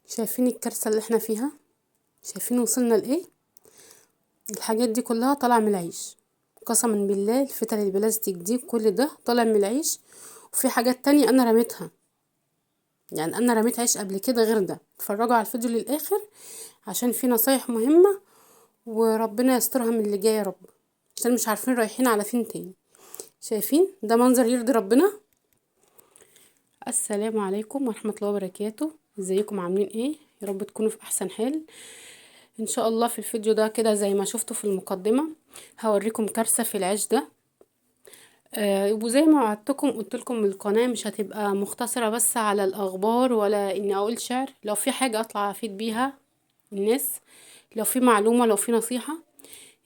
شايفين الكارثة اللي احنا فيها؟ شايفين وصلنا لايه؟ الحاجات دي كلها طالعة من العيش. قسما بالله الفتل البلاستيك دي كل ده طالع من العيش. وفي حاجات تانية انا رميتها، يعني انا رميت عيش قبل كده غير ده. اتفرجوا على الفيديو للاخر عشان في نصايح مهمة، وربنا يسترها من اللي جاي يا رب، عشان مش عارفين رايحين على فين تاني. شايفين ده منظر يرضي ربنا؟ السلام عليكم ورحمة الله وبركاته. ازيكم عاملين ايه؟ يا رب تكونوا في احسن حال ان شاء الله. في الفيديو ده كده زي ما شفتوا في المقدمة هوريكم كارثة في العيش ده. وزي ما وعدتكم قلت لكم القناة مش هتبقى مختصرة بس على الاخبار، ولا اني اقول شعر. لو في حاجة اطلع افيد بيها الناس، لو في معلومة، لو في نصيحة.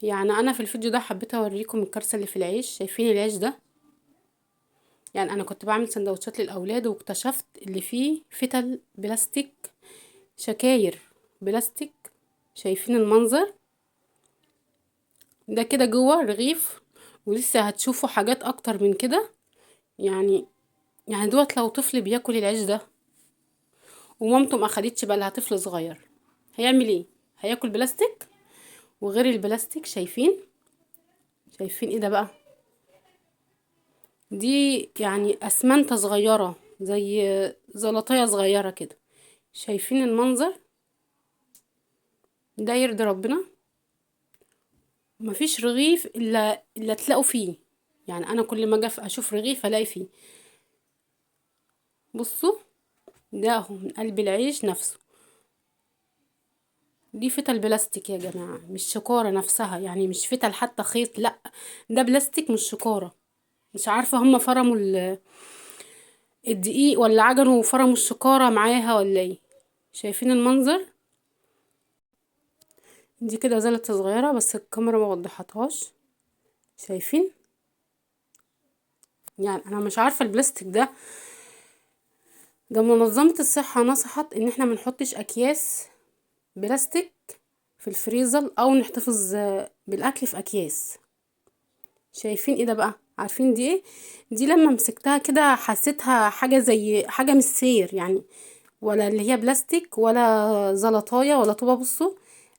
يعني انا في الفيديو ده حبيت اوريكم الكارثة اللي في العيش. شايفين العيش ده؟ يعني انا كنت بعمل سندوتشات للاولاد واكتشفت اللي فيه فتل بلاستيك، شكاير بلاستيك. شايفين المنظر ده؟ كده جوه رغيف، ولسه هتشوفوا حاجات اكتر من كده. يعني دوت لو طفل بياكل العيش ده ومامته ما اخدتش بالها، طفل صغير هيعمل ايه؟ هياكل بلاستيك. وغير البلاستيك شايفين ايه ده بقى؟ دي يعني اسمنتة صغيرة، زي زلطية صغيرة كده. شايفين المنظر ده؟ يرضي ربنا. مفيش رغيف الا تلاقوا فيه. يعني انا كل ما اجي اشوف رغيف الاقي فيه. بصوا، ده اهو من قلب العيش نفسه. دي فتل بلاستيك يا جماعة، مش شكارة نفسها، يعني مش فتل حتى خيط، لا ده بلاستيك مش شكارة. مش عارفة هما فرموا الدقيق ولا عجنوا وفرموا الشكارة معاها ولا ايه. شايفين المنظر؟ دي كده زلطة صغيرة بس الكاميرا ما وضحتهاش. شايفين؟ يعني انا مش عارفة البلاستيك ده منظمة الصحة نصحت ان احنا منحطش اكياس بلاستيك في الفريزر او نحتفظ بالاكل في اكياس. شايفين ايه ده بقى؟ عارفين دي ايه؟ دي لما مسكتها كده حسيتها حاجة زي حاجة مش سير يعني، ولا اللي هي بلاستيك ولا زلطاية ولا طوبة. بصوا،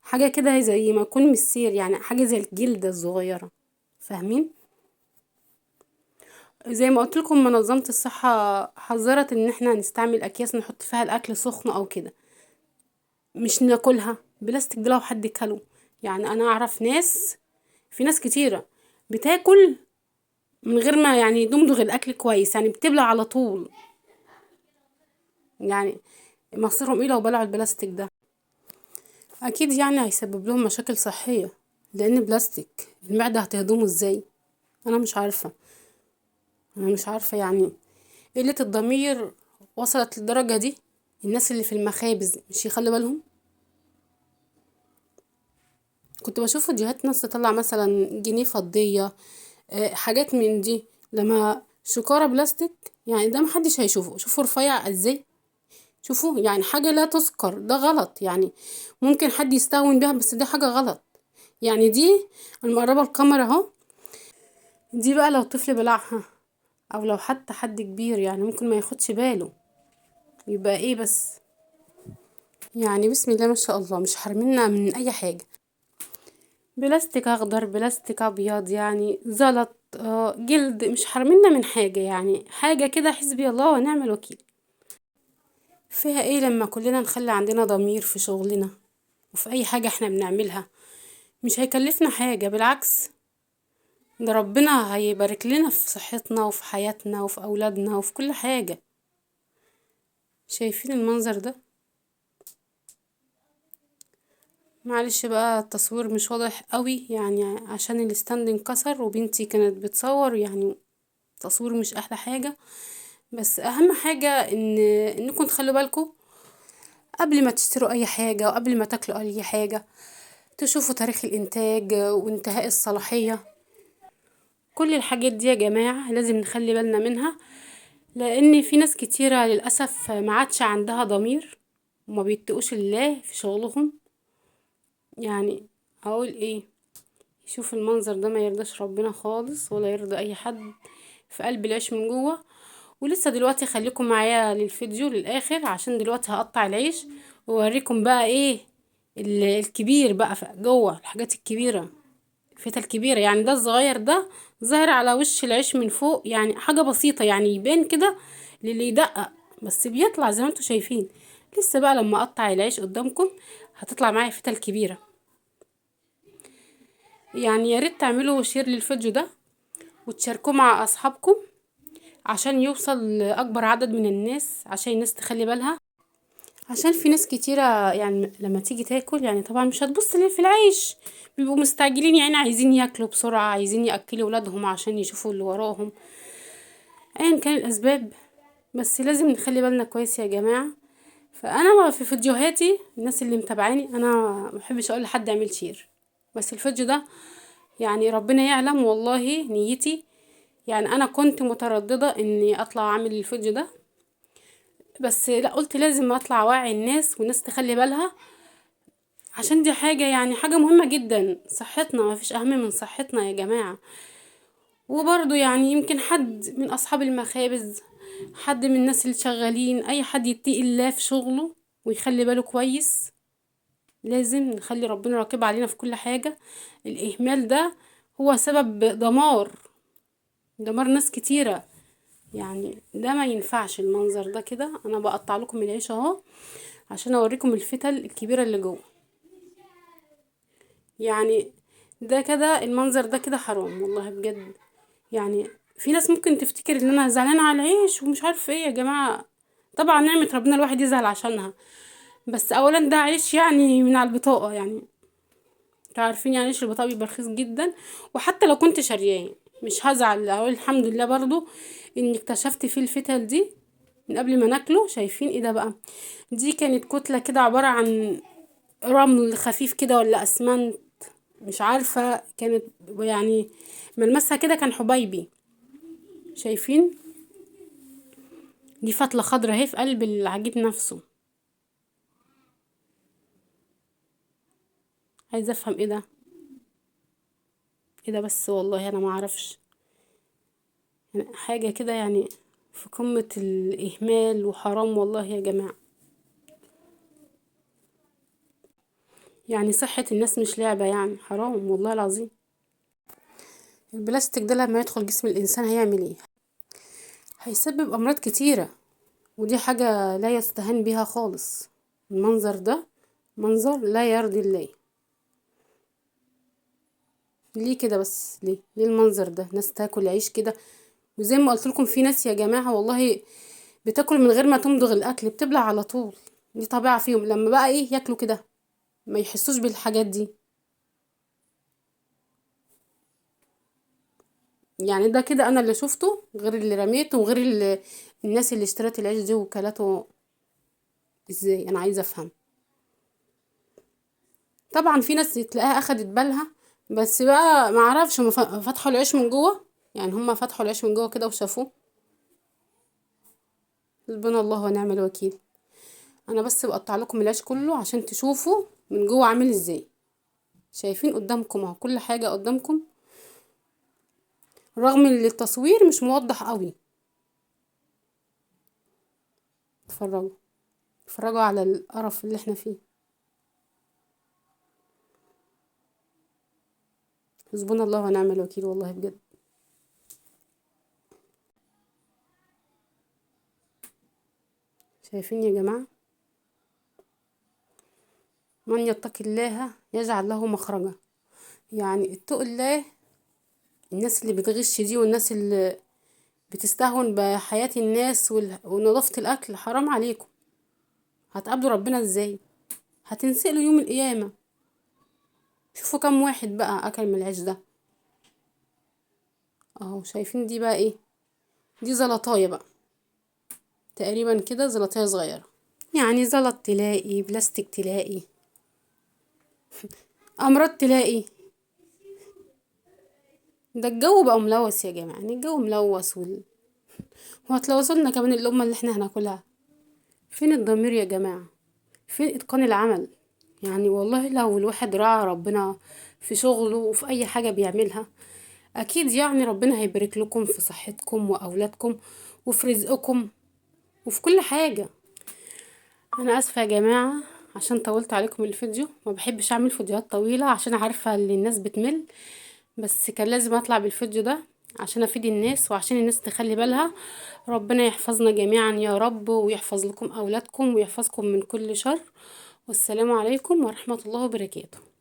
حاجة كده زي ما يكون مش سير، يعني حاجة زي الجلدة الصغيرة. فاهمين؟ زي ما قلت لكم منظمة الصحة حذرت ان احنا نستعمل اكياس نحط فيها الاكل سخن او كده، مش ناكلها بلاستيك. ده لو حد كله، يعني انا اعرف ناس، في ناس كتيرة بتاكل من غير ما يعني تمضغ الاكل كويس، يعني بتبلع على طول. يعني مصيرهم ايه لو بلعوا البلاستيك ده؟ اكيد يعني هيسبب لهم مشاكل صحية، لان بلاستيك المعدة هتهضمه ازاي؟ انا مش عارفة. يعني قلة الضمير وصلت للدرجة دي. الناس اللي في المخابز مش يخلي بالهم؟ كنت بشوف فيديوهات ناس تطلع مثلا جنيه فضية، حاجات من دي، لما شكارة بلاستيك. يعني ده محدش هيشوفه. شوفوا رفيع ازاي، شوفوا يعني حاجة لا تذكر. ده غلط يعني، ممكن حد يستهون بيها بس دي حاجة غلط. يعني دي المقربة الكاميرا اهو. دي بقى لو طفل بلعها، او لو حتى حد كبير يعني ممكن ما ياخدش باله، يبقى ايه بس؟ يعني بسم الله ما شاء الله، مش حارميننا من اي حاجة. بلاستيك اخضر، بلاستيك ابيض، يعني زلط، جلد، مش حارميننا من حاجة. يعني حاجة كده حسبي الله ونعم الوكيل. فيها ايه لما كلنا نخلي عندنا ضمير في شغلنا وفي اي حاجة احنا بنعملها؟ مش هيكلفنا حاجة، بالعكس ده ربنا هيبارك لنا في صحتنا وفي حياتنا وفي اولادنا وفي كل حاجة. شايفين المنظر ده؟ معلش بقى التصوير مش واضح قوي، يعني عشان الستاند انكسر وبنتي كانت بتصور، يعني تصوير مش احلى حاجة. بس اهم حاجة انكم تخلوا بالكم قبل ما تشتروا اي حاجة وقبل ما تاكلوا اي حاجة، تشوفوا تاريخ الانتاج وانتهاء الصلاحية. كل الحاجات دي يا جماعة لازم نخلي بالنا منها، لان في ناس كتيرة للأسف ما عادش عندها ضمير وما بيتقوش الله في شغلهم. يعني اقول ايه؟ شوف المنظر ده ما يرضاش ربنا خالص ولا يرضى اي حد في قلب العيش من جوه. ولسه دلوقتي خليكم معايا للفيديو للاخر، عشان دلوقتي هقطع العيش واوريكم بقى ايه الكبير بقى جوه الحاجات الكبيرة. الفتة الكبيرة يعني ده الصغير ده ظاهر على وش العيش من فوق، يعني حاجة بسيطة يعني يبان كده للي يدقق، بس بيطلع زي ما انتوا شايفين. لسه بقى لما اقطع العيش قدامكم هتطلع معايا الفتة الكبيرة. يعني يا ريت تعملوا شير للفيديو ده وتشاركوه مع اصحابكم عشان يوصل لاكبر عدد من الناس، عشان الناس تخلي بالها. عشان في ناس كتيرة يعني لما تيجي تاكل يعني طبعا مش هتبص ليه في العيش، بيبقوا مستعجلين يعني عايزين ياكلوا بسرعة، عايزين ياكلوا ولادهم عشان يشوفوا اللي وراهم، ايا كان الاسباب. بس لازم نخلي بالنا كويس يا جماعة. فانا في فيديوهاتي الناس اللي متابعاني انا ما بحبش اقول لحد اعمل شير، بس الفيديو ده يعني ربنا يعلم والله نيتي. يعني انا كنت مترددة اني اطلع اعمل الفيديو ده، بس لا قلت لازم اطلع اوعي الناس والناس تخلي بالها، عشان دي حاجة يعني حاجة مهمة جدا. صحتنا ما فيش اهم من صحتنا يا جماعة. وبرضو يعني يمكن حد من اصحاب المخابز، حد من الناس اللي شغالين، اي حد يتقي الله في شغله ويخلي باله كويس. لازم نخلي ربنا راقب علينا في كل حاجة. الاهمال ده هو سبب دمار ناس كتيرة. يعني ده ما ينفعش المنظر ده كده. انا بقطع لكم العيش اهو عشان اوريكم الفتل الكبيرة اللي جوه. يعني ده كده المنظر ده كده حرام والله بجد. يعني في ناس ممكن تفتكر ان انا زعلانة على العيش ومش عارفه ايه يا جماعة. طبعا نعمة ربنا الواحد يزعل عشانها، بس اولا ده عيش يعني من على البطاقة. يعني انتوا عارفين يعني عيش البطاقة بيبقى رخيص جدا، وحتى لو كنت شارياه مش هزعل، اقول الحمد لله برضو اني اكتشفت فيه الفتل دي من قبل ما ناكله. شايفين ايه ده بقى؟ دي كانت كتلة كده عبارة عن رمل خفيف كده ولا اسمنت، مش عارفة كانت يعني ملمسها كده كان حبيبي. شايفين دي فتلة خضرا اهي في قلب العجيب نفسه. عايزة افهم ايه ده، ايه ده بس والله انا ما اعرفش. يعني حاجة كده يعني في قمة الاهمال وحرام والله يا جماعة. يعني صحة الناس مش لعبة، يعني حرام والله العظيم. البلاستيك ده لما يدخل جسم الانسان هيعمل ايه؟ هيسبب امراض كتيرة، ودي حاجة لا يستهان بها خالص. المنظر ده منظر لا يرضي الله. ليه كده بس؟ ليه المنظر ده؟ ناس تاكل عيش كده، وزي ما قلت لكم في ناس يا جماعة والله بتاكل من غير ما تمضغ الاكل، بتبلع على طول. دي طبيعة فيهم، لما بقى ايه ياكلوا كده ما يحسوش بالحاجات دي. يعني ده كده انا اللي شفته، غير اللي رميته وغير اللي الناس اللي اشترت العيش دي وكلته. ازاي؟ انا عايزة افهم. طبعا في ناس تلاقيها اخدت بالها، بس بقى ما اعرفش هم فتحوا العيش من جوه. يعني هم فتحوا العيش من جوه كده وشافوه. حسبنا الله ونعم الوكيل. انا بس بقطع لكم العيش كله عشان تشوفوا من جوه عامل ازاي. شايفين قدامكم اهو كل حاجة قدامكم، رغم ان التصوير مش موضح قوي. اتفرجوا، اتفرجوا على القرف اللي احنا فيه. حسبنا الله ونعم الوكيل والله بجد. شايفين يا جماعة؟ من يتقي الله يجعل له مخرجا. يعني اتقوا الله. الناس اللي بتغش دي والناس اللي بتستهون بحياة الناس ونظافة الأكل، حرام عليكم. هتقابلوا ربنا ازاي؟ هتنسألوا يوم القيامة. شوفوا كم واحد بقى أكل من العيش ده. اهو شايفين دي بقى ايه؟ دي زلطاية بقى، تقريبا كده زلطاية صغيرة. يعني زلط تلاقي، بلاستيك تلاقي، أمراض تلاقي. ده الجو بقى ملوث يا جماعة، يعني الجو ملوث وهتلوثوا لنا كمان اللقمة اللي احنا هناكلها. فين الضمير يا جماعة؟ فين إتقان العمل؟ يعني والله لو الواحد راعى ربنا في شغله وفي أي حاجة بيعملها، أكيد يعني ربنا هيبارك لكم في صحتكم وأولادكم وفي رزقكم وفي كل حاجة. انا اسفه يا جماعه عشان طولت عليكم الفيديو، ما بحبش اعمل فيديوهات طويله عشان عارفه ان الناس بتمل، بس كان لازم اطلع بالفيديو ده عشان افيد الناس وعشان الناس تخلي بالها. ربنا يحفظنا جميعا يا رب، ويحفظ لكم اولادكم ويحفظكم من كل شر. والسلام عليكم ورحمه الله وبركاته.